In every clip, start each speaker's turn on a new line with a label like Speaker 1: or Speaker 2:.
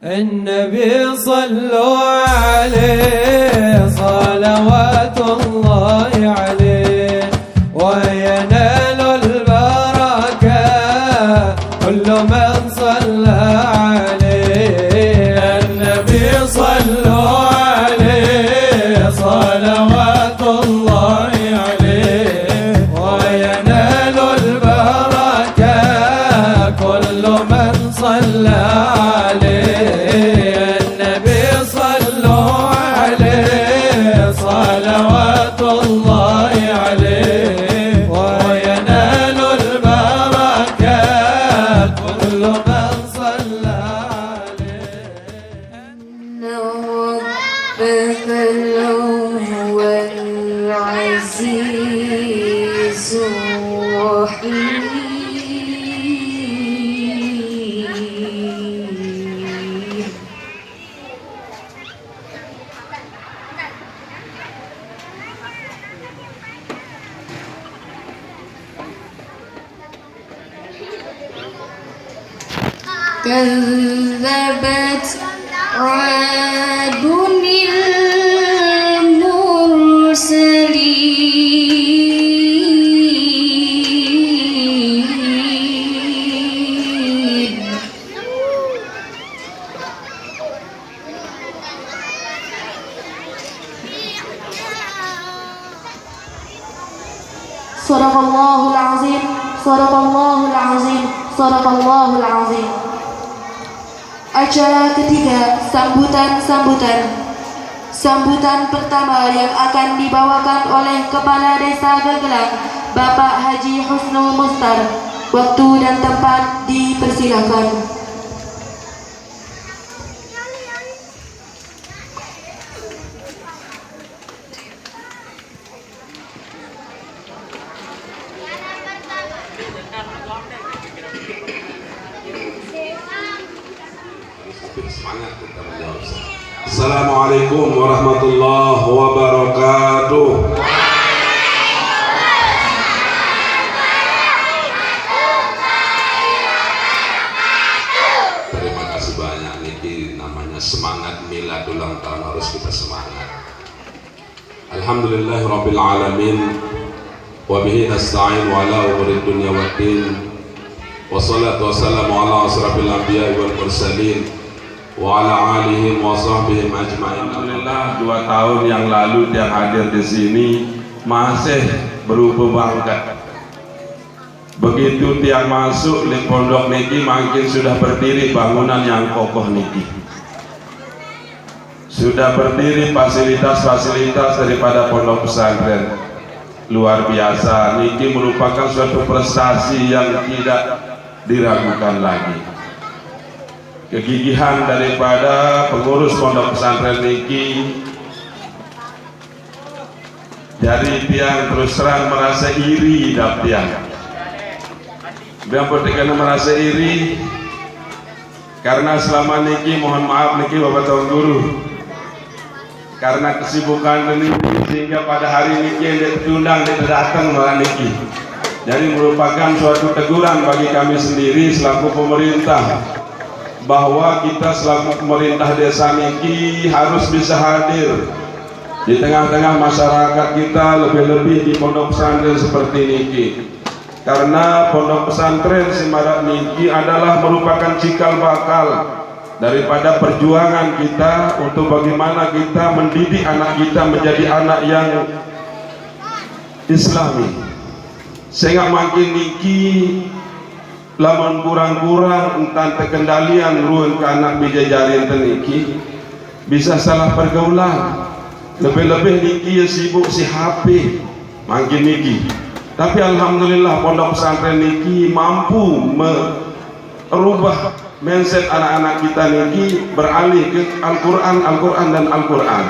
Speaker 1: النبي صلوا عليه صلوات الله عليه وينال البركة كل من صلى عليه. النبي صلوا عليه صلوات الله عليه وينال البركة كل من صلى عليه. صلوات الله عليه وينال البركة كل من صلى عليه.
Speaker 2: إن ربك هو العزيز الرحيم. كذبت عاد المرسلين. صدق الله العظيم صدق الله العظيم صدق الله العظيم. Acara ketiga, sambutan pertama yang akan dibawakan oleh Kepala Desa Gegelang, Bapak Haji Husnul Mustar. Waktu dan tempat dipersilakan.
Speaker 3: Semangat kita menjawab. Assalamualaikum warahmatullahi wabarakatuh. Terima kasih banyak niki, namanya semangat milad ulang tahun, harus kita semangat. Alhamdulillahirabbil alamin wa bihi nasta'in wa ala umuri dunya waddin. Wassalatu wassalamu ala asrafil anbiya'i wal mursalin wa ala alihim wa sahbihim ajma'in. Alhamdulillah 2 tahun yang lalu dia hadir di sini masih berupa bangga. Begitu dia masuk di pondok niki makin sudah berdiri bangunan yang kokoh niki. Sudah berdiri fasilitas-fasilitas daripada pondok pesantren. Luar biasa, niki merupakan suatu prestasi yang tidak diragukan lagi. Kegigihan daripada pengurus pondok pesantren niki, dari tiang terus terang merasa iri dap tiang. Biar karena merasa iri karena selama niki, mohon maaf niki Bapak Tuan Guru, karena kesibukan ini sehingga pada hari niki yang diundang tidak datang malah niki. Jadi merupakan suatu teguran bagi kami sendiri selaku pemerintah, bahwa kita selaku pemerintah desa niki harus bisa hadir di tengah-tengah masyarakat kita, lebih-lebih di pondok pesantren seperti niki. Karena pondok pesantren Semarak niki adalah merupakan cikal bakal daripada perjuangan kita untuk bagaimana kita mendidik anak kita menjadi anak yang islami. Sehingga makin niki lamun kurang-kurang entah terkendalian ruang ke anak bijajarin teniki bisa salah pergaulan. Lebih-lebih niki ya sibuk si HP makin niki. Tapi alhamdulillah pondok pesantren niki mampu merubah mindset anak-anak kita niki beralih ke Al-Quran dan Al-Quran,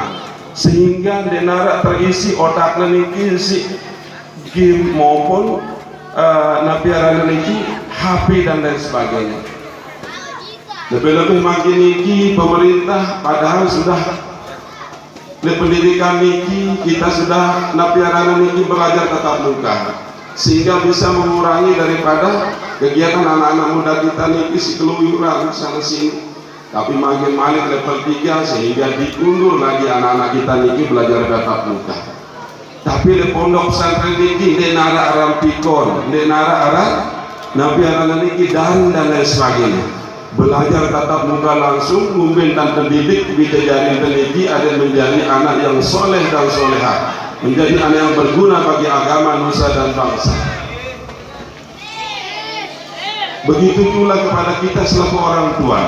Speaker 3: sehingga denara terisi otaknya niki si game maupun napiaran niki HP dan lain sebagainya. Lebih-lebih makin niki pemerintah padahal sudah di pendidikan niki kita sudah napiaran niki belajar tatap muka, sehingga bisa mengurangi daripada kegiatan anak-anak muda kita niki si keluyuran sana sini. tapi makin malik level 3 sehingga diundur lagi anak-anak kita niki belajar tatap muka. Tapi di pondok pesantren niki di nara aram pikon, di nara aram nabi anak niki dan lain sebagainya. Belajar tatap muka langsung, mungkin dan pendidik bisa jadi pendidik ada menjadi anak yang soleh dan soleha, menjadi anak yang berguna bagi agama, nusa dan bangsa. Begitu pula kepada kita selaku orang tua,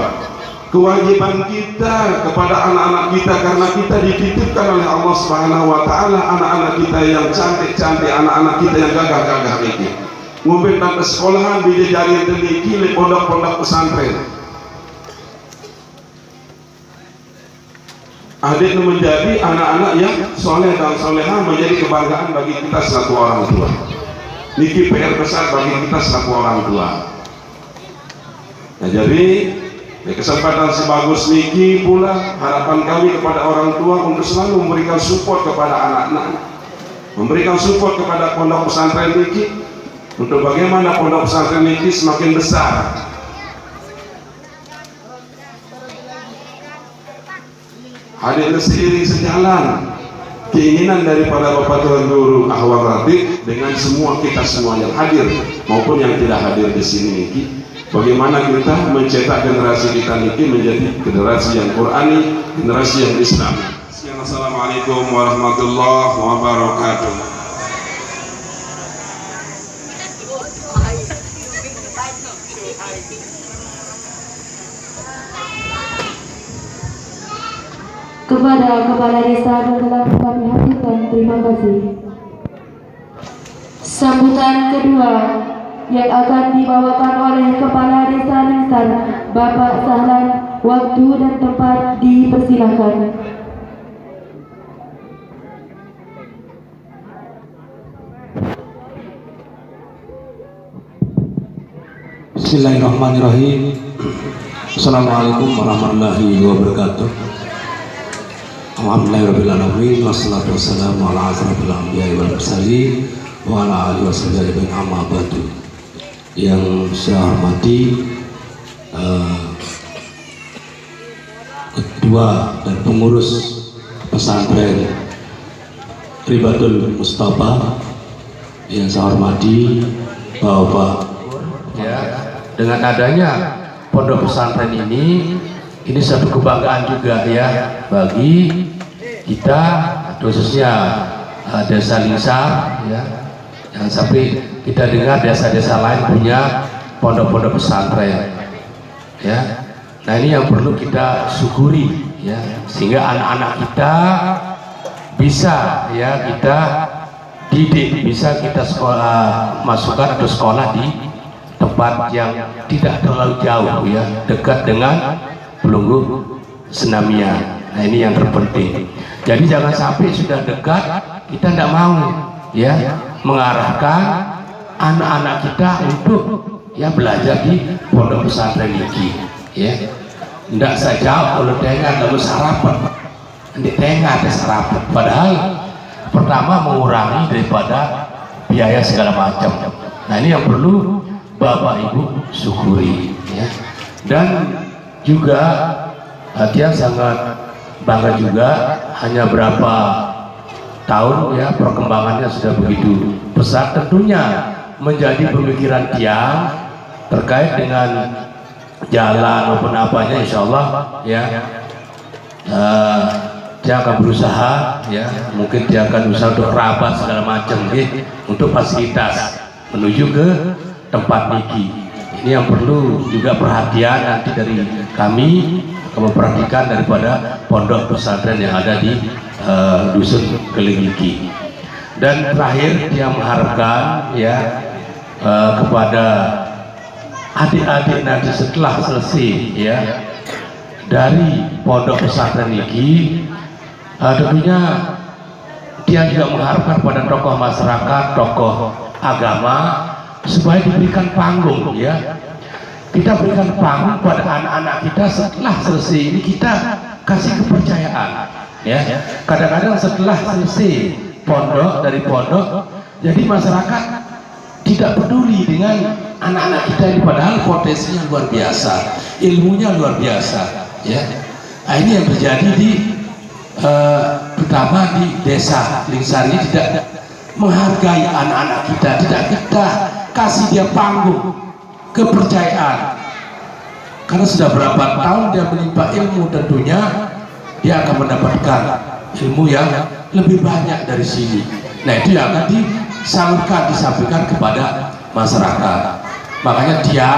Speaker 3: kewajiban kita kepada anak-anak kita, karena kita dititipkan oleh Allah Subhanahu wa taala anak-anak kita yang cantik-cantik, anak-anak kita yang gagah-gagah ini. Mungkin dan sekolahan bisa jadi pendidik di pondok-pondok pesantren. Adik menjadi anak-anak yang soleh dan soleha, menjadi kebanggaan bagi kita selaku orang tua. Niki PR besar bagi kita selaku orang tua. Nah, jadi di kesempatan sebagus niki pula harapan kami kepada orang tua untuk selalu memberikan support kepada anak-anak, memberikan support kepada pondok pesantren niki untuk bagaimana pondok pesantren niki semakin besar. Hadir seiring sejalan keinginan daripada Bapak Tuan Guru Ahwal Ratib dengan semua kita semua yang hadir maupun yang tidak hadir di sini niki, bagaimana kita mencetak generasi kita niki menjadi generasi yang Qurani, generasi yang Islami. Assalamualaikum warahmatullahi wabarakatuh.
Speaker 2: Kepada Kepala Desa Gegelang kami haturkan terima kasih. Sambutan kedua yang akan dibawakan oleh Kepala Desa Lingsar, Bapak Sahlan, waktu dan tempat dipersilakan.
Speaker 4: Bismillahirrahmanirrahim. Assalamualaikum warahmatullahi wabarakatuh. Alhamdulillahirrahmanirrahim. Wassalatu wassalamu ala asrafil anbiya'i wal mursalin wa ala alihi washabihi amma ba'du. Yang saya hormati ketua dan pengurus pesantren Ribatul Mustafa, yang saya hormati Bapak, ya, dengan adanya pondok pesantren ini satu kebanggaan juga ya bagi kita, khususnya Desa Lingsar, ya. Jangan sampai kita dengar desa-desa lain punya pondok-pondok pesantren, ya. Nah, ini yang perlu kita syukuri, ya, sehingga anak-anak kita bisa, ya, kita didik, bisa kita sekolah, masukkan atau sekolah di tempat yang tidak terlalu jauh, ya, dekat dengan Pelunggu Senamia. Nah, ini yang terpenting. Jadi jangan sampai sudah dekat kita tidak mau, ya, mengarahkan anak-anak kita untuk, ya, belajar di pondok pesantren ini, ya. Tidak saja kalau tengah ada sarapan, di tengah ada sarapan. Padahal pertama mengurangi daripada biaya segala macam. Nah, ini yang perlu Bapak Ibu syukuri, ya. Dan juga Hatia sangat bangga juga, hanya berapa tahun, ya, perkembangannya sudah begitu besar. Tentunya menjadi pemikiran Tiang terkait dengan jalan maupun apanya, insya Allah, ya, dia akan berusaha, ya, mungkin dia akan berusaha untuk kerabat segala macam, gitu, untuk fasilitas menuju ke tempat niki. Ini yang perlu juga perhatian nanti dari kami, memperhatikan daripada pondok pesantren yang ada di dusun Kelingiki. Dan terakhir dia mengharapkan, ya, kepada adik-adik nanti setelah selesai, ya, dari pondok pesantren ini, tentunya dia juga mengharapkan pada tokoh masyarakat, tokoh agama, supaya diberikan panggung, ya. Kita berikan panggung pada anak-anak kita setelah selesai ini, kita kasih kepercayaan, ya. Kadang-kadang setelah selesai pondok, dari pondok, jadi masyarakat tidak peduli dengan anak-anak kita ini, padahal potensinya luar biasa, ilmunya luar biasa, ya. Nah, ini yang terjadi di pertama di desa Lingsar ini tidak menghargai anak-anak kita, tidak kita kasih dia panggung kepercayaan, karena sudah berapa tahun dia menimba ilmu, tentunya dia akan mendapatkan ilmu yang lebih banyak dari sini. Nah, itu yang akan disalurkan, disampaikan kepada masyarakat. Makanya dia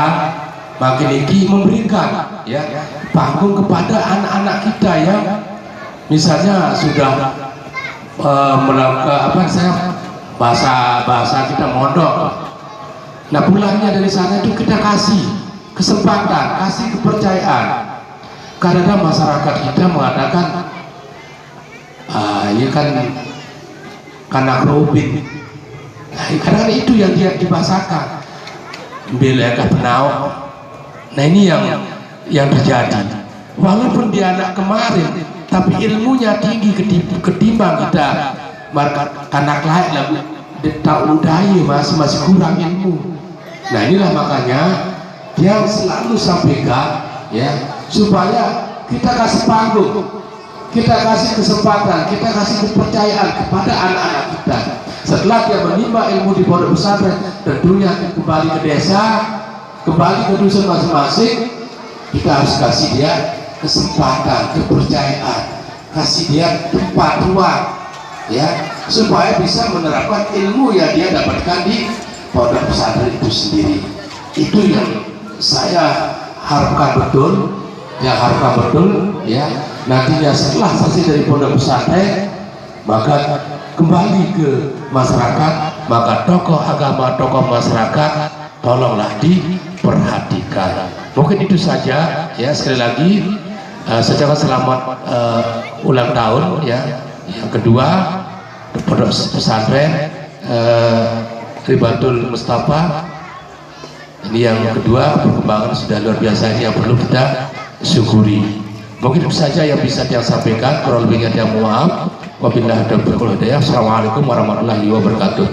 Speaker 4: makin lagi memberikan ya panggung kepada anak-anak kita yang misalnya sudah melakukan bahasa kita mondok. Nah, pulangnya dari sana itu kita kasih kesempatan, kasih kepercayaan. Karena masyarakat kita mengatakan ini kan kanak robin. Nah, karena itu yang dia dibahasakan belakang penau. Nah, ini yang terjadi. Walaupun dia anak kemarin, tapi ilmunya tinggi ketimbang kita. Kanak lain lagu tahu daya masih kurang ilmu. Nah, inilah makanya dia selalu sampaikan ya, supaya kita kasih panggung, kita kasih kesempatan, kita kasih kepercayaan kepada anak-anak kita. Setelah dia menimba ilmu di pondok pesantren, tentunya kembali ke desa, kembali ke dusun masing-masing, kita harus kasih dia kesempatan, kepercayaan, kasih dia tempat ruang, ya, supaya bisa menerapkan ilmu yang dia dapatkan di pondok pesantren itu sendiri. Itu yang saya harapkan betul, ya. Nantinya setelah selesai dari pondok pesantren, maka kembali ke masyarakat, maka tokoh agama, tokoh masyarakat tolonglah diperhatikan. Mungkin itu saja ya. Sekali lagi secara selamat ulang tahun ya. Yang kedua, pondok pesantren Ribatul Mustafa. Ini yang kedua, perkembangan sudah luar biasa, ini yang perlu kita syukuri. Mungkin itu saja yang bisa dia sampaikan. Kurang lebihnya dia mohon maaf. Wabillahi taufiq wal hidayah. Assalamualaikum warahmatullahi wabarakatuh.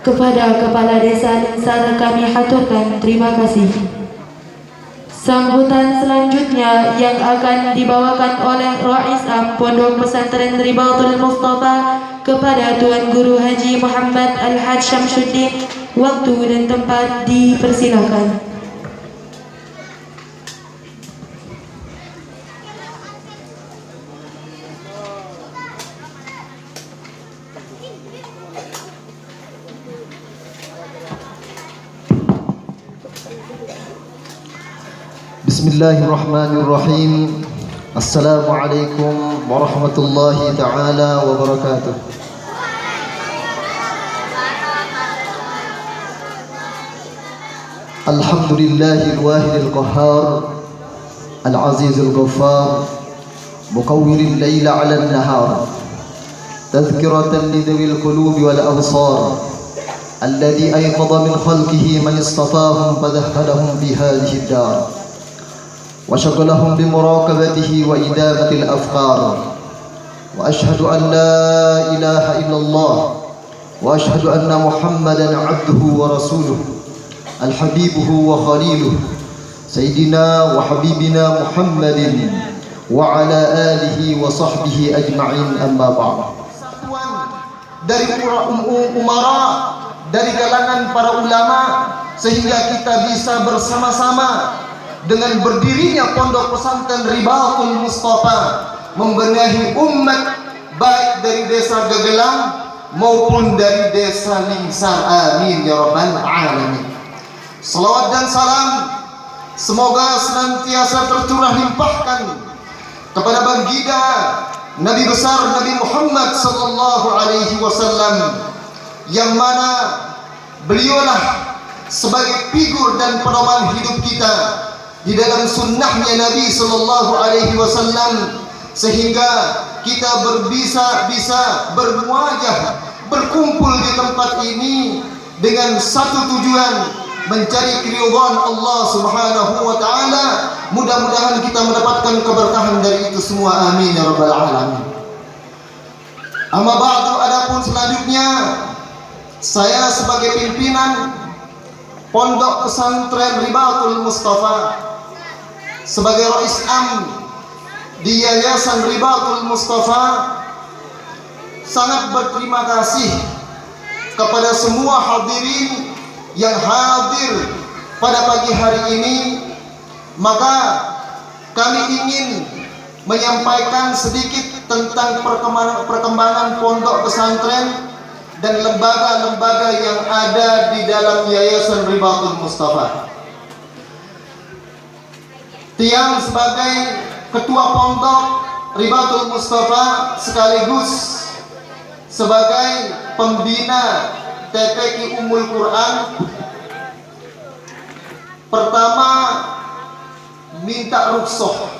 Speaker 2: Kepada Kepala Desa Lingsar kami haturkan terima kasih. Sambutan selanjutnya yang akan dibawakan oleh Rais Am Pondok Pesantren Ribatul Mustafa kepada Tuan Guru Haji Muhammad Al-Haj Syamsuddin. Waktu dan tempat dipersilakan.
Speaker 5: Bismillahirrahmanirrahim. Assalamualaikum warahmatullahi ta'ala wabarakatuh. Alhamdulillahil wahidil qahhar, al-azizil ghaffar, muqawwiril layla 'alan nahar, tadhkiratan lidhawil qulubi wal absar, alladhi ayqadha min khalqihi man istafahum fadahhalahum fi hadhihi ad-dar. وشغلهم بمراقبته وإدامة الأفكار وأشهد أن لا إله إلا الله وأشهد أن محمدا عبده ورسوله الحبيبه وخليله سيدنا وحبيبنا محمد وعلى آله وصحبه أجمعين أما بعد. Dari umara, dari kalangan para ulama, sehingga kita bisa bersama-sama dengan berdirinya Pondok Pesantren Ribatul Mustafa membenahi umat, baik dari desa Gegelang maupun dari desa Lingsar. Amin ya rabbal alamin. Salawat dan salam semoga senantiasa tercurah limpahkan kepada baginda Nabi besar Nabi Muhammad sallallahu alaihi wasallam, yang mana beliaulah sebagai figur dan pedoman hidup kita di dalam sunnahnya Nabi sallallahu alaihi wasallam, sehingga kita bisa bermuajah, berkumpul di tempat ini dengan satu tujuan, mencari keridhaan Allah Subhanahu wa taala. Mudah-mudahan kita mendapatkan keberkahan dari itu semua. Amin ya rabbal alamin. Amma ba'du, adapun selanjutnya Saya sebagai pimpinan Pondok Pesantren Ribatul Mustafa, sebagai Rais Am di Yayasan Ribatul Mustafa, sangat berterima kasih kepada semua hadirin yang hadir pada pagi hari ini. Maka kami ingin menyampaikan sedikit tentang perkembangan pondok pesantren dan lembaga-lembaga yang ada di dalam Yayasan Ribatul Mustafa. Tiang sebagai Ketua Pondok Ribatul Mustafa sekaligus sebagai pembina TPQ Ummul Quran, pertama minta rukhsah,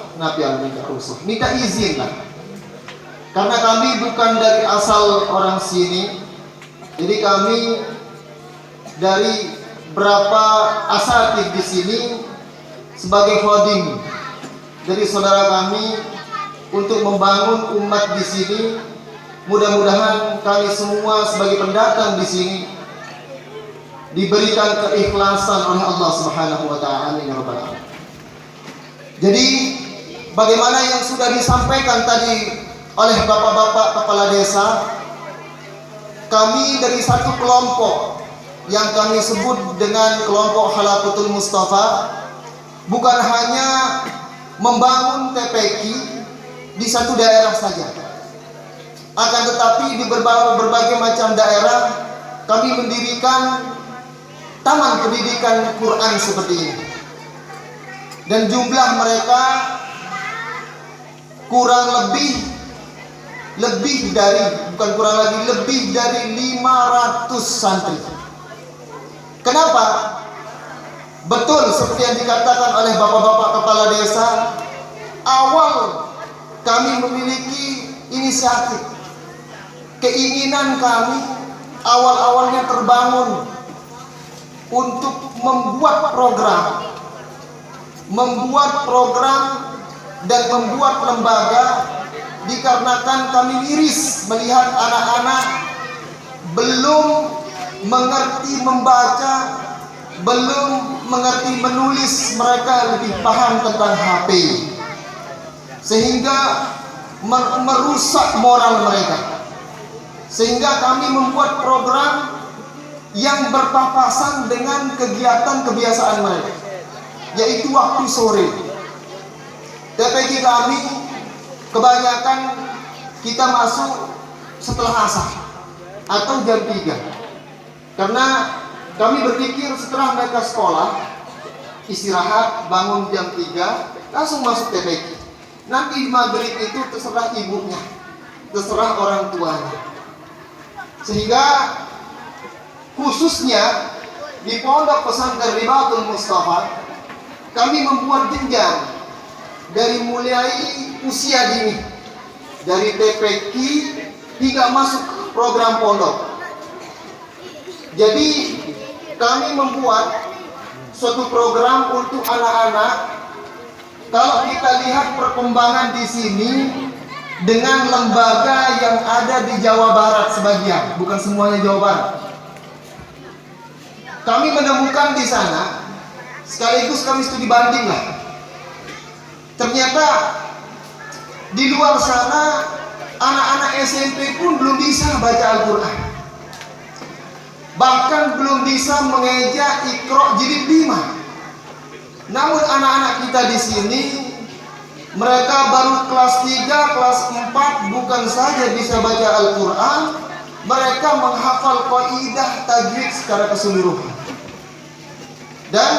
Speaker 5: minta izin lah. Karena kami bukan dari asal orang sini, jadi kami dari berapa asatidz di sini sebagai khodim dari saudara kami untuk membangun umat di sini. Mudah-mudahan kami semua sebagai pendatang di sini diberikan keikhlasan oleh Allah Subhanahu wa taala ya rabbal alamin. Jadi bagaimana yang sudah disampaikan tadi oleh bapak-bapak kepala desa, kami dari satu kelompok yang kami sebut dengan kelompok Halakutul Mustafa bukan hanya membangun TPQ di satu daerah saja, akan tetapi di berbagai macam daerah kami mendirikan taman pendidikan Quran seperti ini. Dan jumlah mereka lebih dari 500 santri. Kenapa? Betul seperti yang dikatakan oleh bapak-bapak kepala desa, awal kami memiliki inisiatif, keinginan kami awal-awalnya terbangun untuk membuat program dan membuat lembaga, dikarenakan kami miris melihat anak-anak belum mengerti membaca, belum mengerti menulis, mereka lebih paham tentang HP, sehingga merusak moral mereka. Sehingga kami membuat program yang berpapasan dengan kegiatan kebiasaan mereka, yaitu waktu sore. TPQ kami kebanyakan kita masuk setelah asar atau jam 3, karena kami berpikir setelah mereka sekolah istirahat bangun jam 3 langsung masuk TPQ. Nanti maghrib itu terserah ibunya, terserah orang tuanya. Sehingga khususnya di Pondok Pesantren Ribatul Mustafa kami membuat jenjang dari mulai usia dini, dari TPQ hingga masuk program pondok. Jadi kami membuat suatu program untuk anak-anak. Kalau kita lihat perkembangan di sini dengan lembaga yang ada di Jawa Barat sebagian, bukan semuanya Jawa Barat, kami menemukan di sana, sekaligus kami studi banding lah. Ternyata di luar sana anak-anak SMP pun belum bisa baca Al-Quran, bahkan belum bisa mengeja Iqra jilid 5. Namun anak-anak kita di sini, mereka baru kelas 3, kelas 4 bukan saja bisa baca Al-Quran, mereka menghafal qaidah tajwid secara keseluruhan. Dan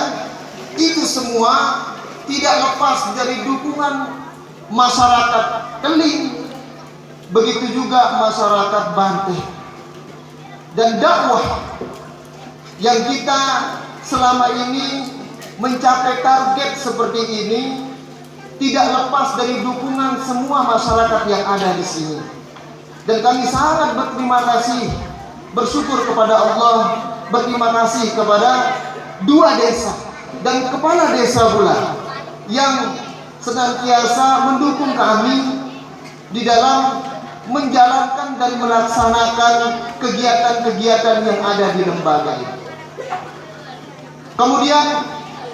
Speaker 5: itu semua tidak lepas dari dukungan masyarakat Keling, begitu juga masyarakat Banteng. Dan dakwah yang kita selama ini mencapai target seperti ini tidak lepas dari dukungan semua masyarakat yang ada di sini. Dan kami sangat berterima kasih, bersyukur kepada Allah, berterima kasih kepada 2 desa dan kepala desa pula yang senantiasa mendukung kami di dalam menjalankan dan melaksanakan kegiatan-kegiatan yang ada di lembaga ini. Kemudian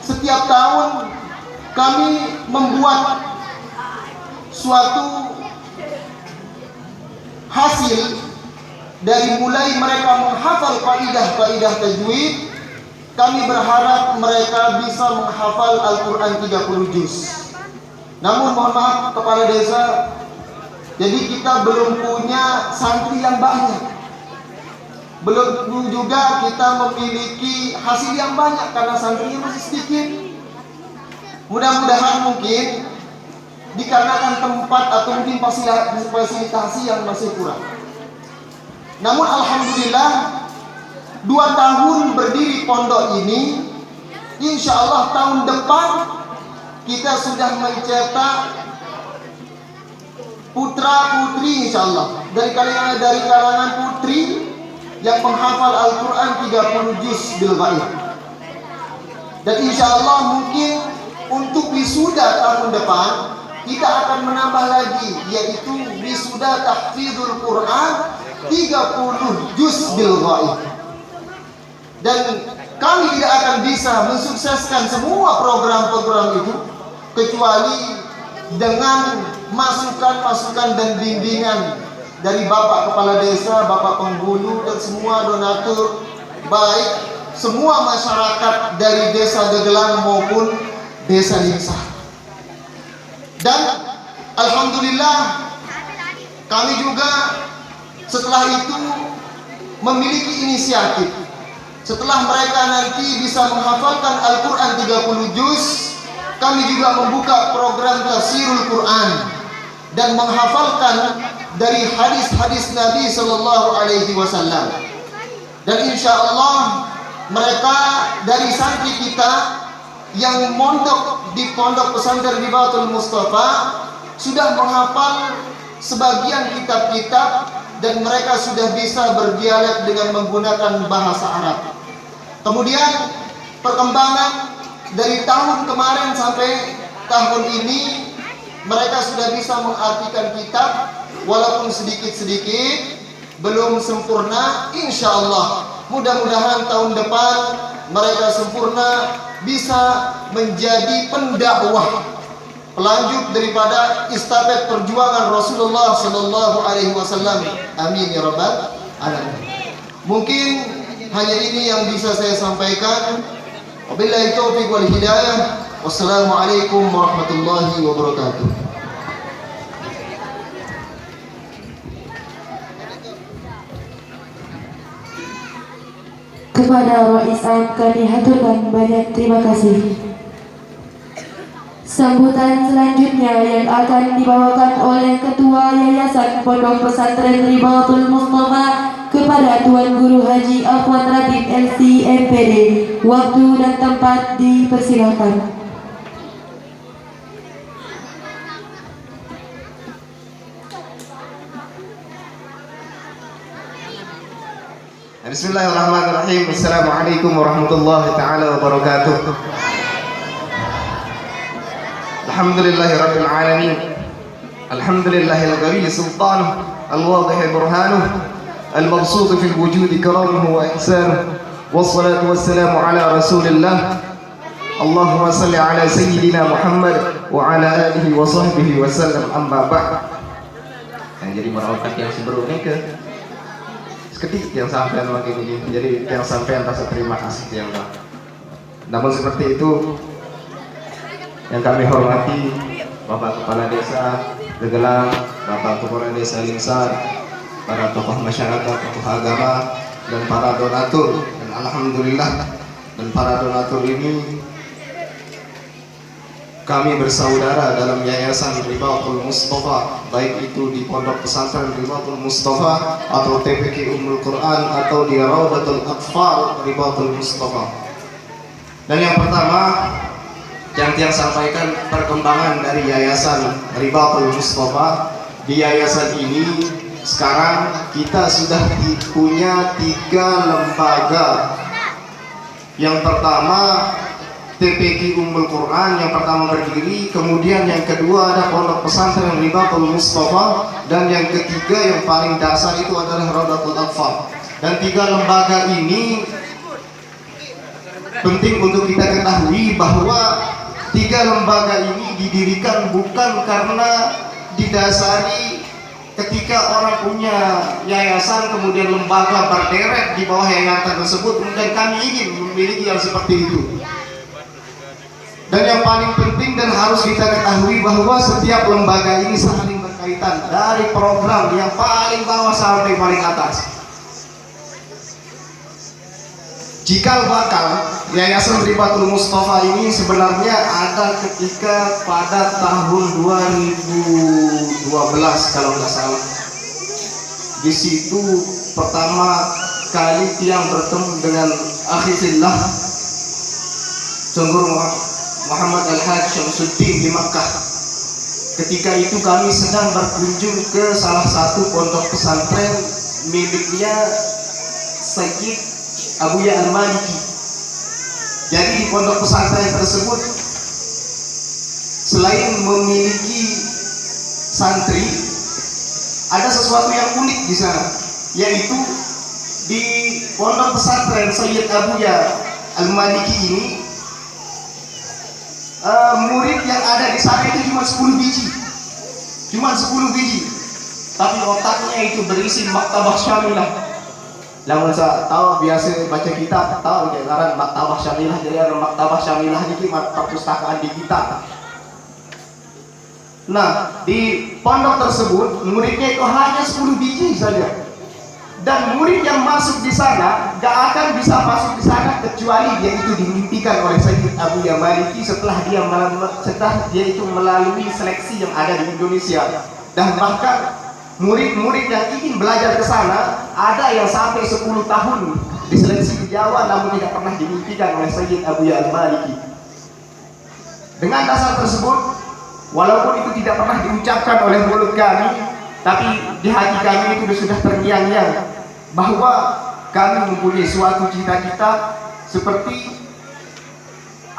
Speaker 5: setiap tahun kami membuat suatu hasil dari mulai mereka menghafal kaidah-kaidah tajwid. Kami berharap mereka bisa menghafal Al-Quran 30 juz. Namun mohon maaf kepala desa, jadi kita belum punya santri yang banyak. Belum juga kita memiliki hasil yang banyak karena santrinya masih sedikit. Mudah-mudahan mungkin dikarenakan tempat atau mungkin fasilitasi yang masih kurang. Namun alhamdulillah 2 tahun berdiri pondok ini, insya Allah tahun depan kita sudah mencetak putra putri insya Allah dari kalangan putri yang menghafal Al-Quran 30 juz bil ghaib. Dan insya Allah mungkin untuk wisuda tahun depan kita akan menambah lagi, yaitu wisuda tahfidzul Quran 30 juz bil ghaib. Dan kami tidak akan bisa mensukseskan semua program-program itu kecuali dengan masukan-masukan dan bimbingan dari Bapak Kepala Desa, Bapak Penghulu, dan semua donatur, baik semua masyarakat dari Desa Gegelang maupun Desa Lingsar. Dan alhamdulillah kami juga setelah itu memiliki inisiatif. Setelah mereka nanti bisa menghafalkan Al-Quran 30 juz, kami juga membuka program tafsirul Quran dan menghafalkan dari hadis-hadis Nabi Sallallahu Alaihi Wasallam. Dan insya Allah mereka dari santri kita yang mondok di Pondok Pesantren Ribatul Mustafa sudah menghafal sebagian kitab-kitab dan mereka sudah bisa berdialek dengan menggunakan bahasa Arab. Kemudian perkembangan dari tahun kemarin sampai tahun ini mereka sudah bisa mengartikan kitab walaupun sedikit-sedikit, belum sempurna. Insya Allah mudah-mudahan tahun depan mereka sempurna, bisa menjadi pendakwah, pelanjut daripada estafet perjuangan Rasulullah Sallallahu Alaihi Wasallam. Amin ya rabbal alamin. Mungkin hanya ini yang bisa saya sampaikan. Wabillahi taufiq wal hidayah. Wassalamualaikum warahmatullahi wabarakatuh.
Speaker 2: Kepada Rais Am kami haturkan banyak terima kasih. Sambutan selanjutnya yang akan dibawakan oleh Ketua Yayasan Pondok Pesantren Ribatul Mustafa kepada Tuan Guru Haji Afwan Ratib LC MPD. Waktu dan tempat dipersilakan.
Speaker 5: Bismillahirrahmanirrahim. Assalamualaikum warahmatullahi taala wabarakatuh. Alhamdulillahirabbil alamin. Alhamdulillahil ghani sultanuh, al-wadih burhanuh, al-mabsut fil wujud karamuhu wa ihsanuh. Wassalatu wassalamu ala Rasulillah. Allahumma salli ala sayyidina Muhammad wa ala alihi wa sahbihi wa sallam. Amma ba'd. Jadi merawat yang sebelumnya ke seketik yang sampean makin ini, jadi yang sampean rasa terima kasih yang Allah. Namun seperti itu yang kami hormati Bapak Kepala Desa Gegelang, Bapak Kepala Desa Lingsar, para tokoh masyarakat, tokoh agama, dan para donatur. Dan alhamdulillah, dan para donatur ini kami bersaudara dalam Yayasan Ribatul Mustafa, baik itu di Pondok Pesantren Ribatul Mustafa atau TPQ Ummul Quran atau di Raudatul Atfal Ribatul Mustafa. Dan yang pertama yang sampaikan perkembangan dari Yayasan Ribatul Mustafa. Di yayasan ini sekarang kita sudah punya 3 lembaga. Yang pertama TPQ Ummul Quran yang pertama berdiri, kemudian yang kedua ada Pondok Pesantren Ribatul Mustafa, dan yang ketiga yang paling dasar itu adalah Raudatul Atfal. Dan tiga lembaga ini penting untuk kita ketahui bahwa tiga lembaga ini didirikan bukan karena didasari ketika orang punya yayasan kemudian lembaga berderet di bawah yayasan tersebut kemudian kami ingin memiliki yang seperti itu. Dan yang paling penting dan harus kita ketahui bahwa setiap lembaga ini saling berkaitan dari program yang paling bawah sampai paling atas. Jika bakal Yayasan Ribatul Mustafa ini sebenarnya ada ketika pada tahun 2012 kalau nggak salah. Di situ pertama kali tiang bertemu dengan akhi fillah Tunggul Muhammad Al-Hajj Syamsuddin di Makkah. Ketika itu kami sedang berkunjung ke salah satu pondok pesantren miliknya Sayyid Abuya Al-Maliki. Jadi di pondok pesantren tersebut selain memiliki santri, ada sesuatu yang unik di sana, yaitu di pondok pesantren Sayyid Abuya Al-Maliki ini murid yang ada di sana itu cuma 10 biji. Cuma 10 biji. Tapi otaknya itu berisi maktabah syamilah. Lamun saya tahu biasa baca kitab tahu ngaran maktabah syamilah, jadi ada maktabah syamilah ini perpustakaan di kitab. Nah, di pondok tersebut muridnya itu hanya 10 biji saja. Dan murid yang masuk di sana gak akan bisa masuk di sana kecuali dia itu dimimpikan oleh Sayyid Abuya Maliki setelah dia melalui seleksi yang ada di Indonesia. Dan bahkan murid-murid yang ingin belajar ke sana ada yang sampai 10 tahun diseleksi di Jawa namun tidak pernah dimimpikan oleh Sayyid Abuya Al-Maliki. Dengan dasar tersebut, walaupun itu tidak pernah diucapkan oleh mulut kami, tapi di hati kami itu sudah terngiang-ngiang bahwa kami mempunyai suatu cita-cita seperti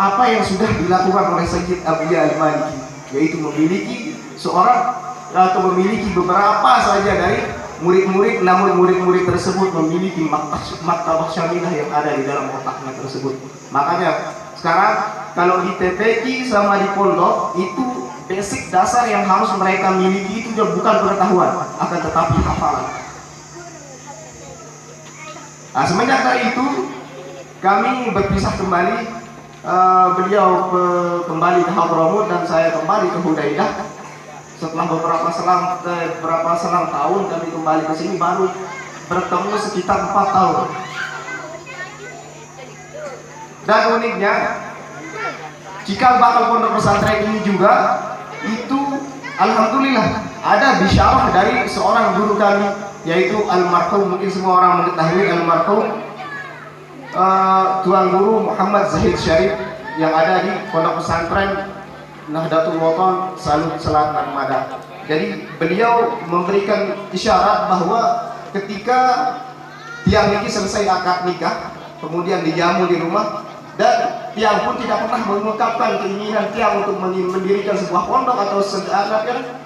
Speaker 5: apa yang sudah dilakukan oleh Sayyid Abuya Al-Maliki, yaitu memiliki seorang atau memiliki beberapa saja dari murid-murid, namun murid-murid tersebut memiliki maktabah syamilah yang ada di dalam otaknya tersebut. Makanya sekarang kalau di TPQ sama di pondok itu basic dasar yang harus mereka miliki itu juga bukan pengetahuan, akan tetapi hafalan. Nah, semenjak dari itu kami berpisah kembali, beliau kembali ke Hadramut dan saya kembali ke Hudaidah. Setelah beberapa selang tahun kami kembali ke sini, baru bertemu sekitar 4 tahun. Dan uniknya, jika bakal pondok pesantren ini juga itu alhamdulillah ada bisyarah dari seorang guru kami, yaitu almarhum, mungkin semua orang mengetahui almarhum Tuan Guru Muhammad Zahid Syarif yang ada di pondok pesantren Nahdlatul Wathon Salut Selat Armada. Jadi beliau memberikan isyarat bahwa ketika tiang ini selesai akad nikah, kemudian dijamu di rumah, dan tiang pun tidak pernah mengungkapkan keinginan tiang untuk mendirikan sebuah pondok atau seakan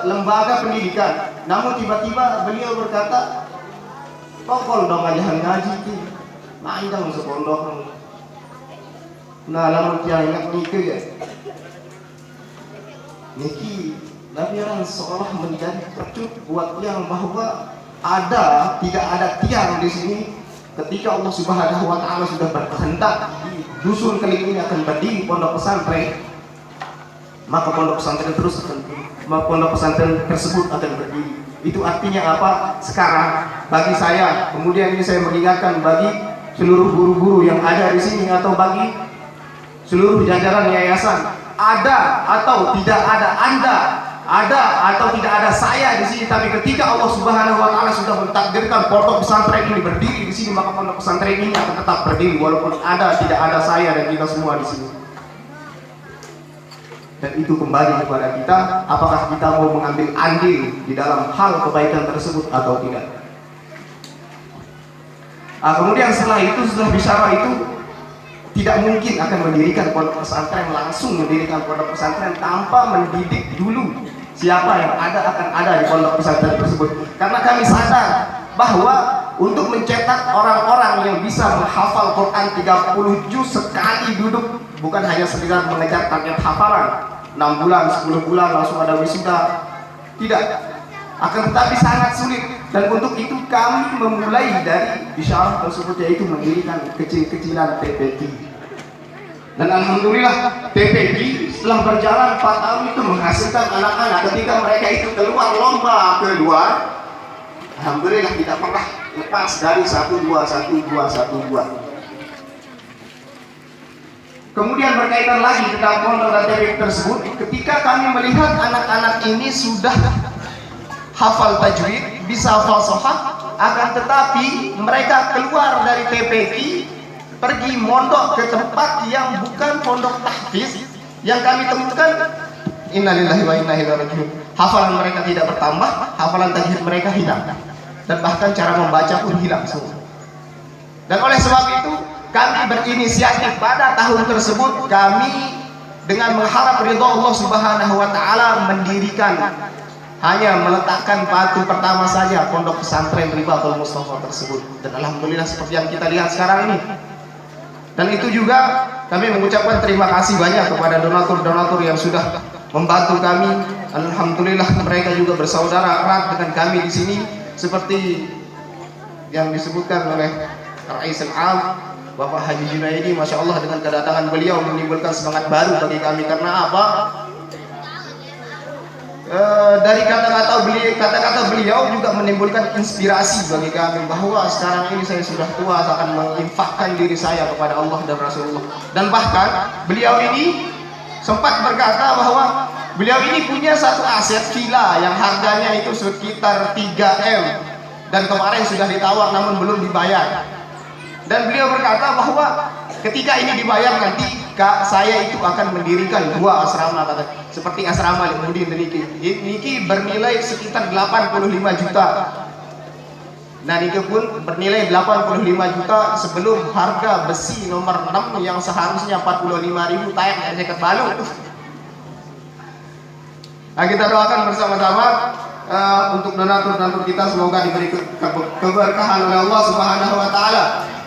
Speaker 5: lembaga pendidikan. Namun tiba-tiba beliau berkata, "Pokol dong ajahan ngaji ki, main dong sepondok." Nah, lamun tiang ingat nikah ya. Niki Nabiran seolah menjadi pecut buat tiang bahwa tidak ada tiang di sini ketika Allah Subhanahu wa taala sudah berkehendak di dusun Keling ini akan berdiri pondok pesantren, maka pondok pesantren tersebut akan berdiri. Itu artinya apa? Sekarang bagi saya, kemudian ini saya mengingatkan bagi seluruh guru-guru yang ada di sini atau bagi seluruh jajaran yayasan, ada atau tidak ada Anda, ada atau tidak ada saya di sini, tapi ketika Allah Subhanahu wa taala sudah mentakdirkan pondok pesantren ini berdiri di sini, maka pondok pesantren ini akan tetap berdiri walaupun tidak ada saya dan kita semua di sini. Dan itu kembali kepada kita, apakah kita mau mengambil andil di dalam hal kebaikan tersebut atau tidak. Kemudian setelah bicara itu, tidak mungkin akan mendirikan pondok pesantren, langsung mendirikan pondok pesantren tanpa mendidik dulu siapa yang akan ada di pondok pesantren tersebut. Karena kami sadar bahwa untuk mencetak orang-orang yang bisa menghafal Quran 30 juz sekali duduk, bukan hanya sekedar mengejar target hafalan 6 bulan, 10 bulan langsung ada wisuda, tidak, akan tetapi sangat sulit. Dan untuk itu kami memulai dari bisyarah tersebut, yaitu mendirikan kecil-kecilan TPQ. Dan alhamdulillah TPQ setelah berjalan 4 tahun itu menghasilkan anak-anak. Ketika mereka itu keluar lomba keluar, alhamdulillah tidak pernah lepas dari 1-2. Kemudian berkaitan lagi tentang pondok dan TPQ tersebut, ketika kami melihat anak-anak ini sudah hafal tajwid, bisa falsafah, akan tetapi mereka keluar dari TPQ, pergi mondok ke tempat yang bukan pondok tahfiz, yang kami temukan innalillahi wa inna ilaihi raji'un, hafalan mereka tidak bertambah, hafalan tajwid mereka hilang, dan bahkan cara membaca pun hilang semua. Dan oleh sebab itu kami berinisiatif pada tahun tersebut, kami dengan mengharap ridha Allah Subhanahu wa taala mendirikan, hanya meletakkan batu pertama saja pondok pesantren Ribatul Mustafa tersebut. Dan alhamdulillah seperti yang kita lihat sekarang ini. Dan itu juga kami mengucapkan terima kasih banyak kepada donatur-donatur yang sudah membantu kami. Alhamdulillah mereka juga bersaudara erat dengan kami di sini, seperti yang disebutkan oleh Rais Al-Am Bapak Haji Junaidi. Masya Allah, dengan kedatangan beliau menimbulkan semangat baru bagi kami. Karena apa? Dari kata-kata beliau juga menimbulkan inspirasi bagi kami, bahwa sekarang ini saya sudah tua, saya akan menginfakkan diri saya kepada Allah dan Rasulullah. Dan bahkan beliau ini sempat berkata bahwa beliau ini punya satu aset villa yang harganya itu sekitar 3M, dan kemarin sudah ditawar namun belum dibayar. Dan beliau berkata bahwa ketika ini dibayar nanti saya itu akan mendirikan 2 asrama, kata, seperti asrama Limuddin niki bernilai sekitar 85 juta. Nah niki pun bernilai 85 juta sebelum harga besi nomor 6 yang seharusnya 45.000 tayang yang saya kebalut. Nah, kita doakan bersama-sama untuk donatur-donatur kita, semoga diberi keberkahan oleh Allah Subhanahu wa taala,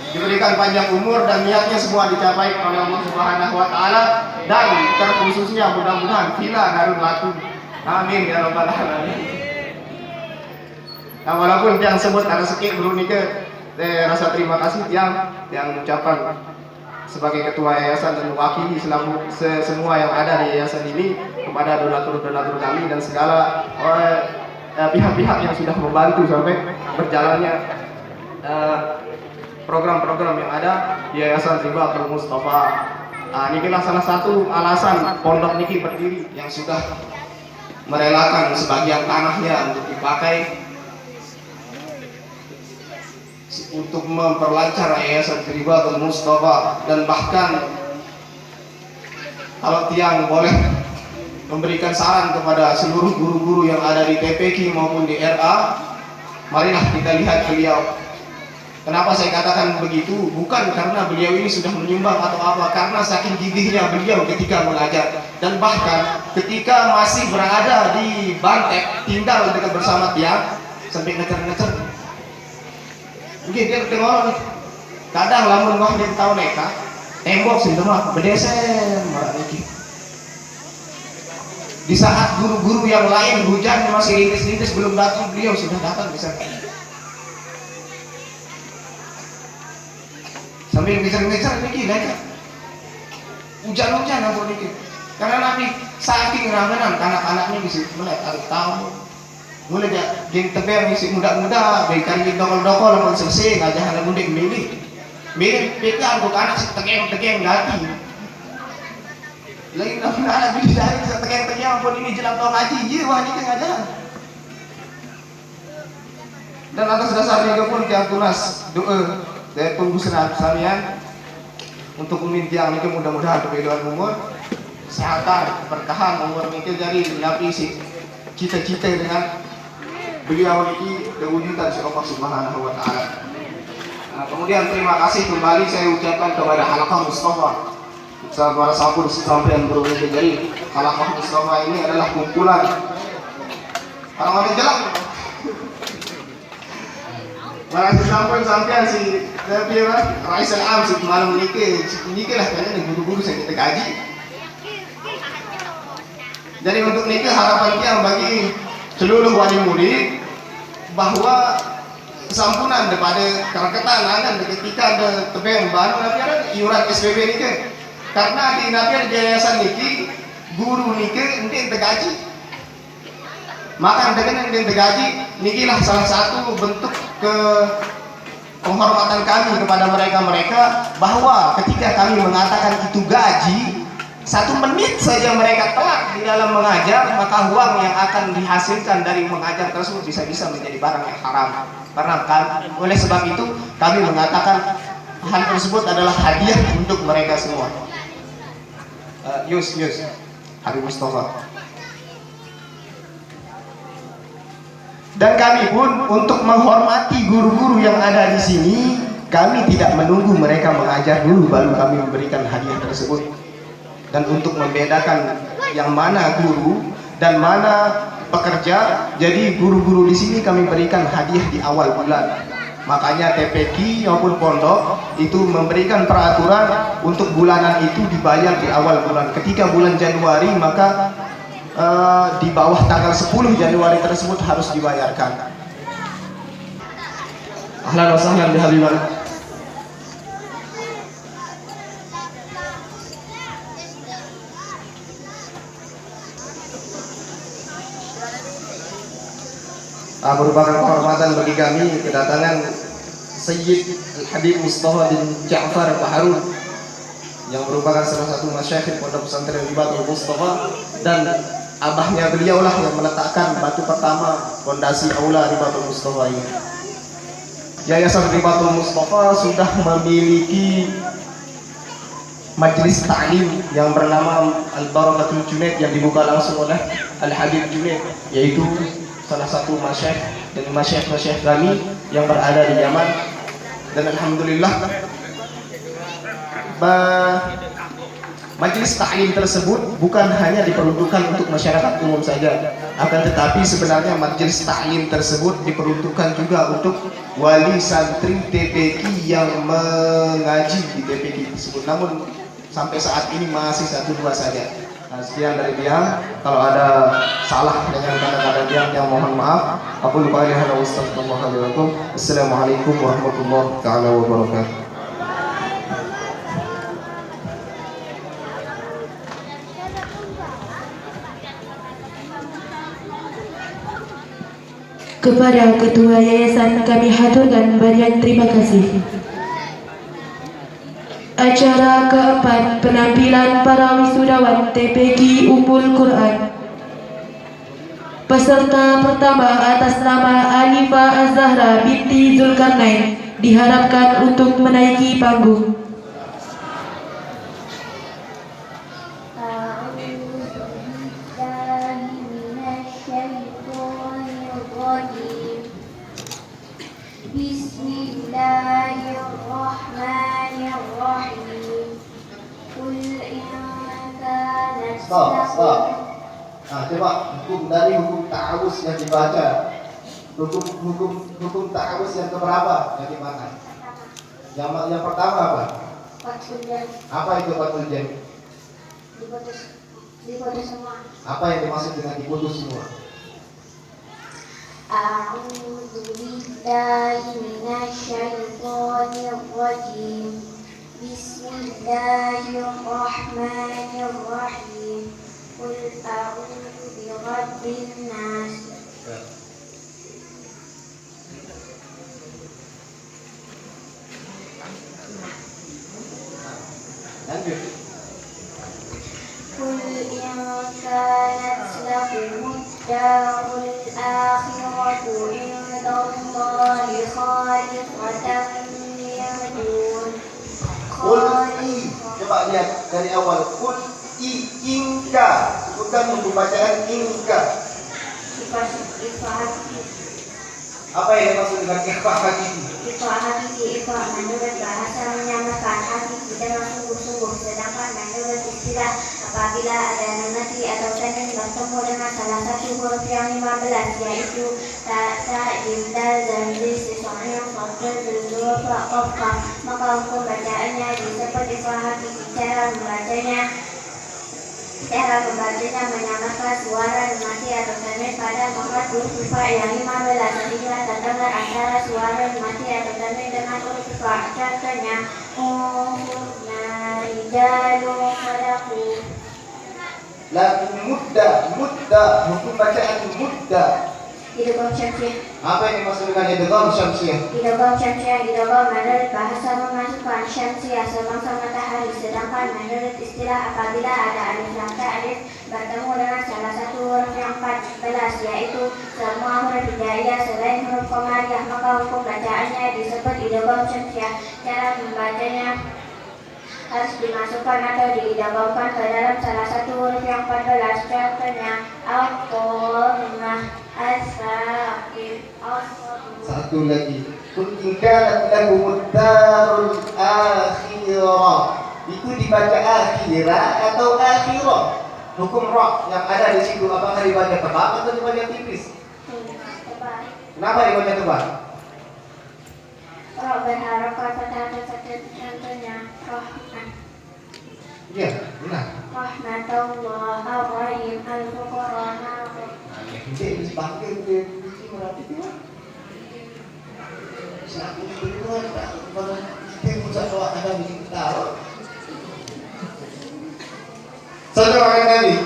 Speaker 5: diberikan panjang umur dan niatnya semua dicapai oleh Allah Subhanahu wa taala, dan terkhususnya mudah-mudahan villa Darul Latif. Amin ya rabbal alamin. Nah, walaupun yang sebut ada sedikit bro nike rasa terima kasih yang ucapan sebagai ketua yayasan dan mewakili semua yang ada di yayasan ini kepada donatur-donatur kami dan segala pihak-pihak yang sudah membantu sampai berjalannya program-program yang ada di Yayasan Ribatul Mustafa. Nah, inilah salah satu alasan pondok niki berdiri, yang sudah merelakan sebagian tanahnya untuk dipakai untuk memperlancar Yayasan Ribatul Mustafa. Dan bahkan kalau tiang boleh memberikan saran kepada seluruh guru-guru yang ada di TPQ maupun di RA, marilah kita lihat beliau. Kenapa saya katakan begitu? Bukan karena beliau ini sudah menyumbang atau apa, karena saking gigihnya beliau ketika mengajar. Dan bahkan ketika masih berada di Bantek, tinggal dekat bersama tiang, sampai ngecer-ngecer. Mungkin dia ketengok, kadang lamun wah dia tahu neka, tembok sih mah bedesen marah niki. Di saat guru-guru yang lain hujan masih rintis-rintis belum datang, beliau sudah datang di sana. Sambil ngejar-ngejar niki mereka hujan-hujan apa niki, karena Nabi saking ramenan anak-anaknya di situ mulai tahu mulai jadi tebel isi muda-muda berikan di dokol-dokol pun selesai ngajak anak muda milih pikir bukan anak tegeng-tegeng ganti lagi anak bisa dari tegeng-tegeng pun ini jelang tau ngaji wah ini ngajaran. Dan atas dasarnya pun tiang tunas doa saya tunggu sekalian untuk meminta ini mudah-mudahan perbedaan umur, kesehatan, berkahan umur mikir dari lapisi cita-cita dengan beliau ini kewujudan si Allah Subhanahu wa taala. Kemudian terima kasih kembali saya ucapkan kepada Halaqah Mustafa. Kepada sahabat sampai yang berwujud. Jadi Halaqah Mustafa ini adalah kumpulan orang-orang jelek. Makasih sampai si tapi Rais Al-Am si malam nikah lah kayaknya guru-guru saya kita gaji. Jadi untuk nikah harapan kita bagi seluruh wali murid bahwa kesampunan daripada kereketan dan ketika ada tebeng baru nabi ada iuran SPP nikah. Karena di nabi ada yayasan niki guru nikah nanti gaji. Maka dengan gaji nikilah salah satu bentuk penghormatan kami kepada mereka bahwa ketika kami mengatakan itu gaji 1 menit saja mereka telat di dalam mengajar, maka uang yang akan dihasilkan dari mengajar tersebut bisa-bisa menjadi barang yang haram. Karena oleh sebab itu kami mengatakan hal tersebut adalah hadiah untuk mereka semua. Yus Habib Mustafa. Dan kami pun untuk menghormati guru-guru yang ada di sini, kami tidak menunggu mereka mengajar dulu baru kami memberikan hadiah tersebut. Dan untuk membedakan yang mana guru dan mana pekerja, jadi guru-guru di sini kami berikan hadiah di awal bulan. Makanya TPQ maupun pondok itu memberikan peraturan untuk bulanan itu dibayar di awal bulan. Ketika bulan Januari maka di bawah tanggal 10 Januari tersebut harus dibayarkan. Ahlan wa sahlan bi habibana. Merupakan kehormatan bagi kami kedatangan Sayyid Al-Habib Mustafa bin Ja'far Baharun yang merupakan salah satu masyayikh Pondok Pesantren Ribatul Mustafa, dan abahnya beliau lah yang meletakkan batu pertama fondasi aula Ribatul Mustafa ini. Yayasan Ribatul Mustafa sudah memiliki majelis ta'lim yang bernama Al-Barakatul Junaid yang dibuka langsung oleh Al-Habib Junaid, yaitu salah satu masyayikh dan masyayikh kami yang berada di Yaman. Dan alhamdulillah majelis ta'lim tersebut bukan hanya diperuntukkan untuk masyarakat umum saja, akan tetapi sebenarnya majelis ta'lim tersebut diperuntukkan juga untuk wali santri TPQ yang mengaji di TPQ tersebut. Namun sampai saat ini masih 1-2 saja. Nah, sekian dari dia. Kalau ada salah dengan kata-kata dia yang mohon maaf. Aku lupa ya, halo wassalamualaikum. Assalamualaikum warahmatullahi taala wabarakatuh.
Speaker 2: Kepada Ketua Yayasan kami haturkan berian terima kasih. Acara keempat, penampilan para wisudawan TPQ Ummul Quran. Peserta pertama atas nama Alifah Az-Zahra binti Zulkarnain diharapkan untuk menaiki panggung.
Speaker 5: Stop. Nah, coba hukum dari hukum ta'awuz yang dibaca. Hukum ta'awuz yang keberapa yang dimakan? Yang pertama apa? Apa itu fatul jam?
Speaker 6: Diputus semua.
Speaker 5: Apa yang dimaksud dengan diputus semua?
Speaker 6: A'udzu billahi minasyaitonir rajim. Bismillahirrahmanirrahim. Qul a'udzu birabbin nas.
Speaker 5: Lanjut.
Speaker 6: Qul in kanat lakumud darul akhiratu indallahi khalisatan min dun.
Speaker 5: Coba lihat dari awal. Kul inka, bukan membacaan inka. Apa yang dimaksud dengan ikhfa hakiki?
Speaker 6: Iqra hakiki Iqra menurut bahasa menyamakan hakiki dengan sungguh-sungguh, sedangkan menurut istilah apabila ada nanti atau tanwin bertemu dengan salah satu huruf yang 15 yaitu ta, jim, dal, dan lis, sahih, fathah, dzul, fa, qaf, maka hukum bacaannya disebut Iqra hakiki. Cara membacanya menyamakan suara mati atau tanwin pada makhraj huruf ifa yang 15 sehingga terdengar antara suara mati atau tanwin dengan huruf ifa. Contohnya rijalu khalaqu.
Speaker 5: Lagu mudda, hukum bacaan mudda.
Speaker 6: Idgham syamsiyah.
Speaker 5: Apa yang dimaksud dengan idgham syamsiyah?
Speaker 6: Idgham syamsiyah, idgham menurut bahasa memasukkan syamsiyah semangsa matahari, sedangkan menurut istilah apabila ada alif lam ta'rif bertemu dengan salah satu huruf yang 14 yaitu semua huruf hijaiyah selain huruf qamariyah, maka hukum bacaannya disebut idgham syamsiyah. Cara membacanya harus dimasukkan atau diidghamkan ke dalam salah satu huruf yang 14. Contohnya al-qammah, as-saqif,
Speaker 5: Satu lagi. Kul in kanat lahumud darul akhirah. Itu dibaca akhirah atau akhirah? Hukum ra yang ada di situ apakah dibaca tebal atau dibaca tipis? Kenapa dibaca tebal?
Speaker 6: Ra berharakat pada contohnya rahman.
Speaker 5: Iya, benar.
Speaker 6: Rahmatullah ar-rahim al-fuqara.
Speaker 5: Jadi dipanggil dia berarti dia. Siapa itu pada kita bisa doa ada di tahu. Saudara Nabi.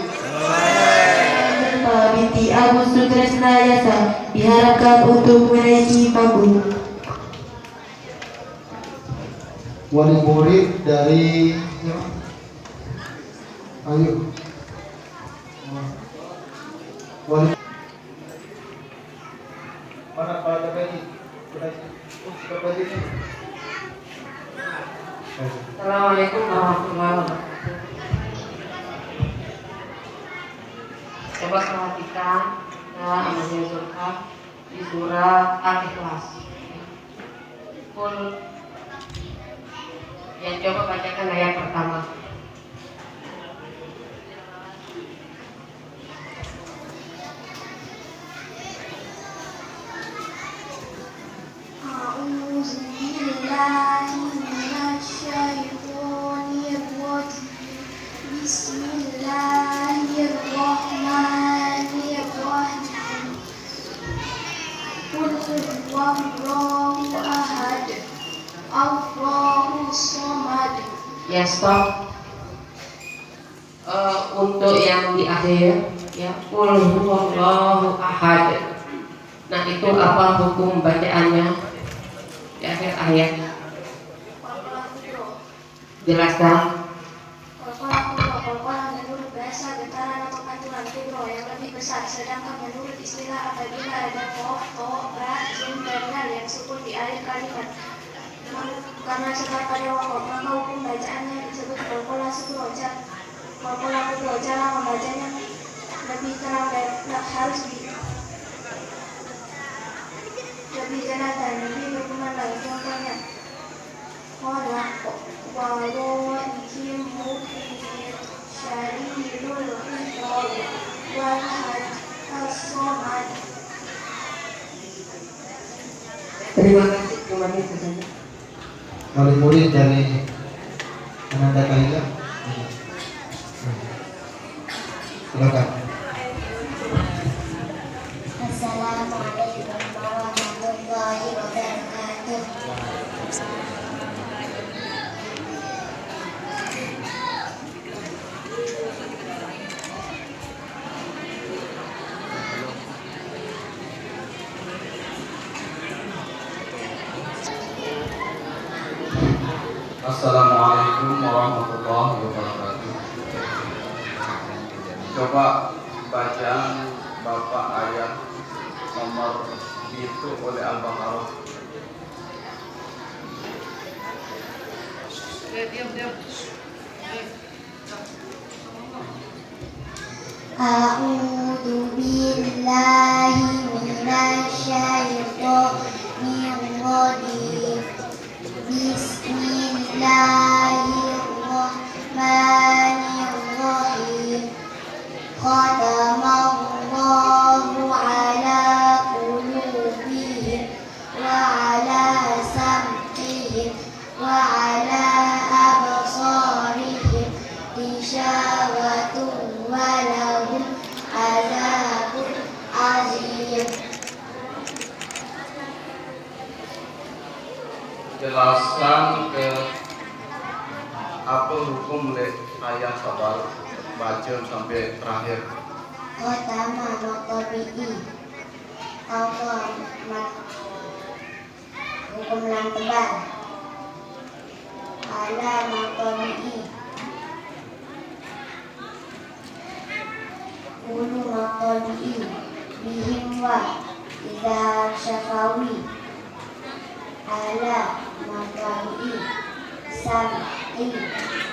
Speaker 2: Binti Abu Sutresna Yasa diharapkan untuk menaiki panggung.
Speaker 5: Wali murid dari ayo wali mana pada tadi
Speaker 7: Assalamualaikum warahmatullahi wabarakatuh. Coba perhatikan Ahmadiyah Zulkaf di surat Al-Ikhlas. Kul, yang coba bacakan ayat pertama.
Speaker 6: Bismillahirrahmanirrahim. Qul huwallahu ahad, Allahus samad.
Speaker 7: Ya, stop. Untuk yang di akhir, ya, Qul huwallahu ahad. Nah, itu apa hukum bacaannya di akhir ayat? Jelaskan.
Speaker 6: Kolkolah menurut bahasa getaran atau pantulan kubro yang lebih besar, sedangkan menurut istilah apabila ada kof, to, ba, jim, dan dal yang sukun di akhir kalimat karena cepat pada wakaf, maka hukum bacaannya disebut kolkolah kubro. Kolkolah kubro, cara membacanya lebih terang dan harus lebih jelas dan lebih berkumandang. Contohnya kolah walau ikimu syarihul hidol walhad as-somad.
Speaker 7: Terima kasih, kembali ke sana.
Speaker 5: wali murid dari Ananda Kaliga. Silakan.
Speaker 6: Assalamualaikum warahmatullahi wabarakatuh.
Speaker 8: Assalamualaikum warahmatullahi wabarakatuh. Coba baca Bapak ayat nomor itu oleh Al-Baqarah.
Speaker 6: A'udzu billahi minasy syaithanir rajim. Bismillahirrahmanirrahim. Khatamallahu ala qulubihim wa ala sam'ihim wa ala absarihim ghishawatun wa lahum azabun azim.
Speaker 8: Jelaskan ke apa hukum ayat sabar baca sampai terakhir.
Speaker 6: Kotama Nokobi'i Allah hukum lam tebal ala Nokobi'i ulu Nokobi'i bihim wa idha syafawi ala Nokobi'i sam'i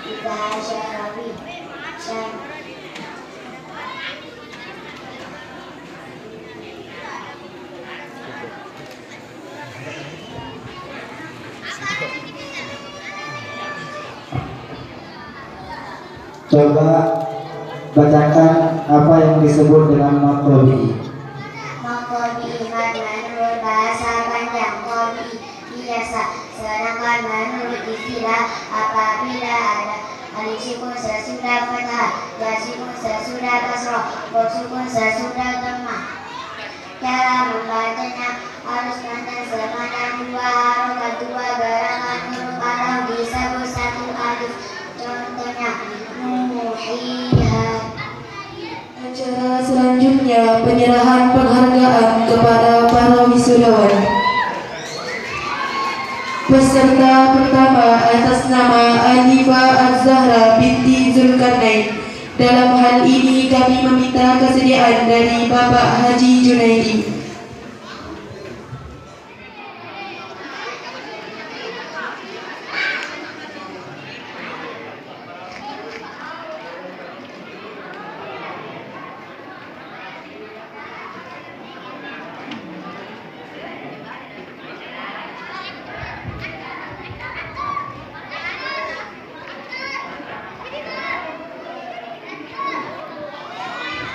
Speaker 6: idha syafawi
Speaker 9: Coba bacakan apa yang disebut dengan maqabi.
Speaker 6: Maqabi menurut bahasa panjang qabi biasa, sedangkan menurut istilah apabila ada alif sukun sesudah fathah, ya sukun sesudah kasrah, wa sukun sesudah dhammah. Cara membacanya harus panjang sepanjang dua harokat, dua gerakan huruf atau disebut satu alif. Contohnya Nuhiha.
Speaker 2: Acara selanjutnya penyerahan penghargaan kepada para wisudawan. Peserta pertama atas nama Alifa Az-Zahra binti Zulkarnain. Dalam hal ini kami meminta kesediaan dari Bapak Haji Junaidi.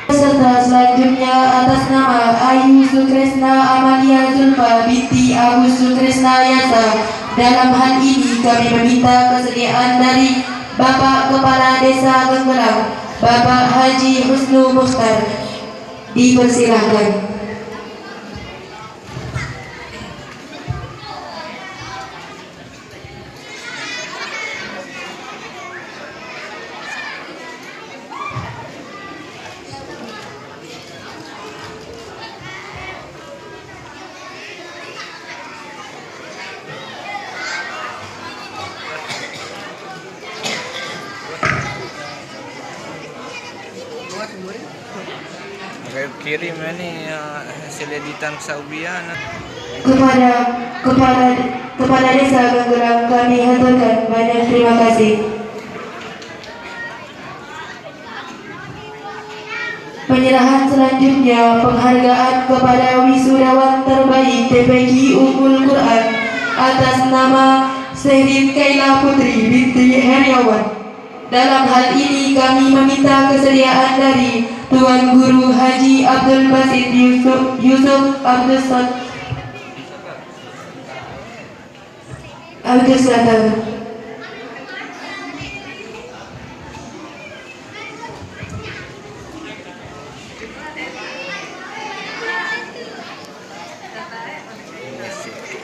Speaker 2: Peserta selanjutnya atas nama Ayu Sukresna Amalia Zulfa binti Agus Sukresna Yasa. Dalam hal ini kami meminta kesediaan dari Bapak Kepala Desa Genggelang, Bapak Haji Husnu Mukhtar. Dipersilahkan.
Speaker 10: Kirim ini hasil editan Saubian.
Speaker 2: Kepada Desa Genggelang kami haturkan banyak terima kasih. Penyerahan selanjutnya penghargaan kepada wisudawan terbaik TPQ Ummul Quran atas nama Syedin Kaila Putri binti Heriawan. Dalam hal ini kami meminta kesediaan dari Tuan Guru Haji Abdul Basit Yusuf Abdul Satar.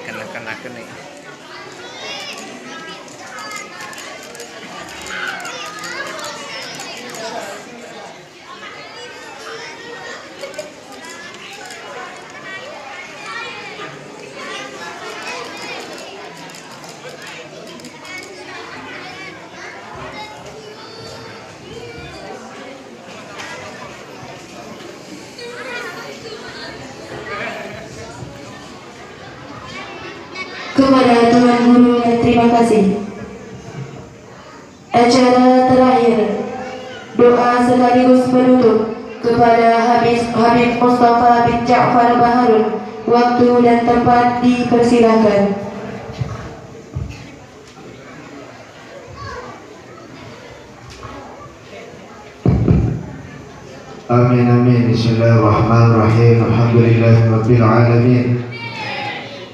Speaker 10: Kena-kena nih.
Speaker 2: Kepada Tuan Guru dan terima kasih. Acara terakhir, doa sekaligus penutup kepada Habib Mustafa bin Ja'far Baharun. Waktu dan tempat dipersilakan.
Speaker 9: Amin amin. Bismillahirrahmanirrahim. Alhamdulillahirabbil alamin.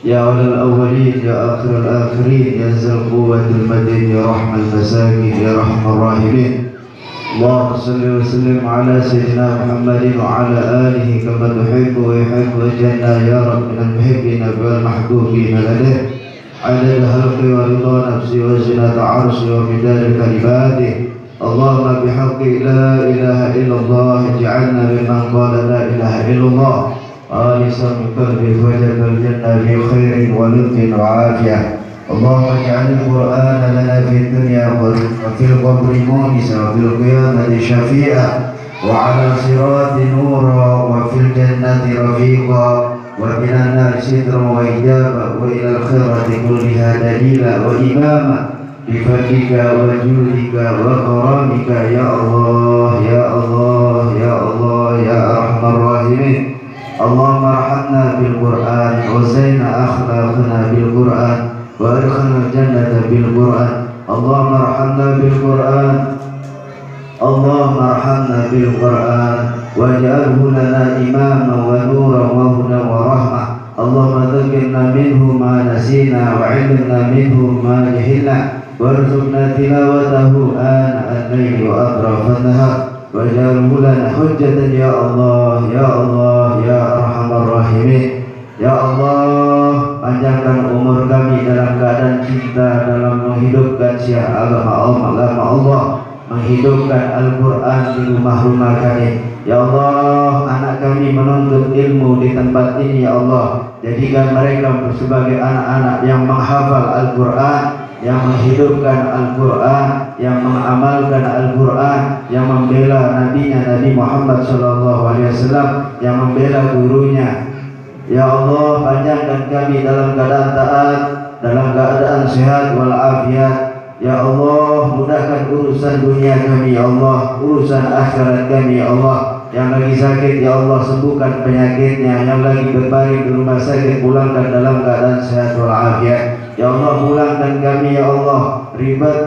Speaker 9: Ya awwalal awwalin, ya akhiral akhirin, ya zal quwwatil matin, ya rahmal masakin, ya rahmar rahimin. Allahumma salli wa sallim ala sayyidina Muhammadin wa ala alihi kama tuhibbu wa yuhibbu waj'alna ya rabb minal muhibbina wal mahbubina ladayk. Adad khalqi wa ridha nafsi wa zinata arshi wa midad kalimatihi. Allahumma bihaqqi la ilaha illallah ij'alna mimman qala la ilaha illallah khalisan min qalbi wajadal jannah bi khairin wa lutfin wa afiyah. Allahumma ij'alil qur'ana lana fid dunya wa fil qabri munisa wa fil qiyamati syafi'a wa 'ala sirati nura wa fil jannati rafiqa wa minan nari sitra wa ijaba wa ilal khairati kulliha dalila wa imama bifadlika wa julika wa karamika ya Allah ya Allah ya Allah ya arhamar rahimin. Allahumma arhamna bil Qur'an wa zaina akhlaqna bil Qur'an wa adkhilna jannata bil Qur'an. Allahumma arhamna bil Qur'an, Allahumma arhamna bil Qur'an waj'alhu lana imaman wa nuran wa hudan wa rahmah. Allahumma dhakkirna minhu ma nasina wa 'allimna minhu ma jahilna warzuqna tilawatahu ana al-layli wa atrafan nahar waj'alhu lana hujjatan ya Allah ya Allah ya arhamar rahimin. Ya Allah, panjangkan umur kami dalam keadaan cinta dalam menghidupkan syiar agama Allah, menghidupkan Al-Quran di rumah-rumah kami. Ya Allah, anak kami menuntut ilmu di tempat ini ya Allah. Jadikan mereka sebagai anak-anak yang menghafal Al-Quran, yang menghidupkan Al-Quran, yang mengamalkan Al-Quran, yang membela nabinya Nabi Muhammad SAW, yang membela gurunya. Ya Allah, panjangkan kami dalam keadaan taat, dalam keadaan sehat walafiat. Ya Allah, mudahkan urusan dunia kami ya Allah, urusan akhirat kami ya Allah. Yang lagi sakit ya Allah, sembuhkan penyakitnya. Yang lagi berbaring di rumah sakit, pulangkan dalam keadaan sehat walafiat. Ya Allah, pulangkan kami ya Allah ribet.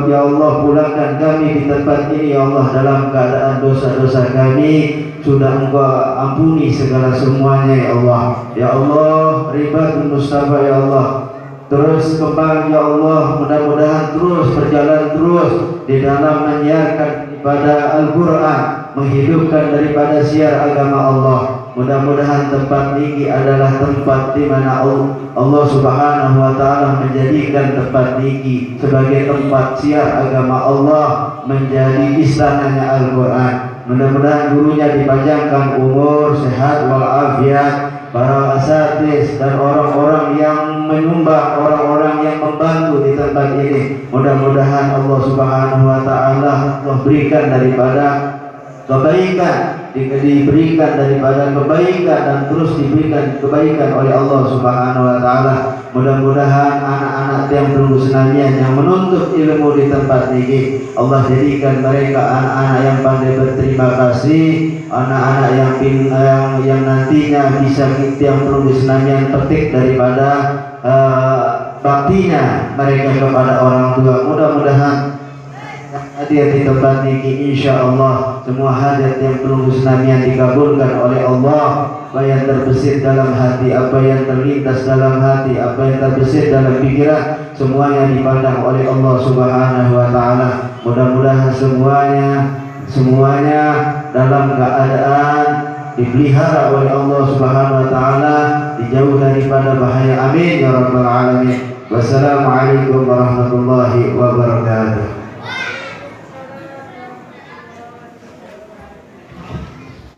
Speaker 9: Ya Allah, pulangkan kami di tempat ini ya Allah dalam keadaan dosa-dosa kami sudah Engkau ampuni segala semuanya ya Allah. Ya Allah, ribatul Mustafa ya Allah terus kembang ya Allah, mudah-mudahan terus berjalan terus di dalam menyiarkan ibadah Al-Quran, menghidupkan daripada siar agama Allah. Mudah-mudahan tempat ini adalah tempat di mana Allah Subhanahu wa taala menjadikan tempat ini sebagai tempat siar agama Allah, menjadi istananya Al-Quran. Mudah-mudahan gurunya dipanjangkan umur, sehat walafiat, para asatidz dan orang-orang yang menyumbang, orang-orang yang membantu di tempat ini. Mudah-mudahan Allah Subhanahu wa taala memberikan daripada kebaikan, diberikan daripada kebaikan dan terus diberikan kebaikan oleh Allah Subhanahu wa taala. Mudah-mudahan anak-anak yang bermusnamian yang menuntut ilmu di tempat ini, Allah jadikan mereka anak-anak yang pandai berterima kasih, anak-anak yang nantinya bisa yang bermusnamian petik daripada baktinya mereka kepada orang tua. Mudah-mudahan hadir di tempat ini insya Allah semua hajat yang perlu musnamian dikabulkan oleh Allah. Apa yang terbesit dalam hati, apa yang terlintas dalam hati, apa yang terbesit dalam pikiran, semuanya dipandang oleh Allah Subhanahu wa taala. Mudah-mudahan semuanya dalam keadaan dipelihara oleh Allah Subhanahu wa taala, dijauh daripada bahaya. Amin ya rabbal alamin. Wassalamualaikum warahmatullahi wabarakatuh.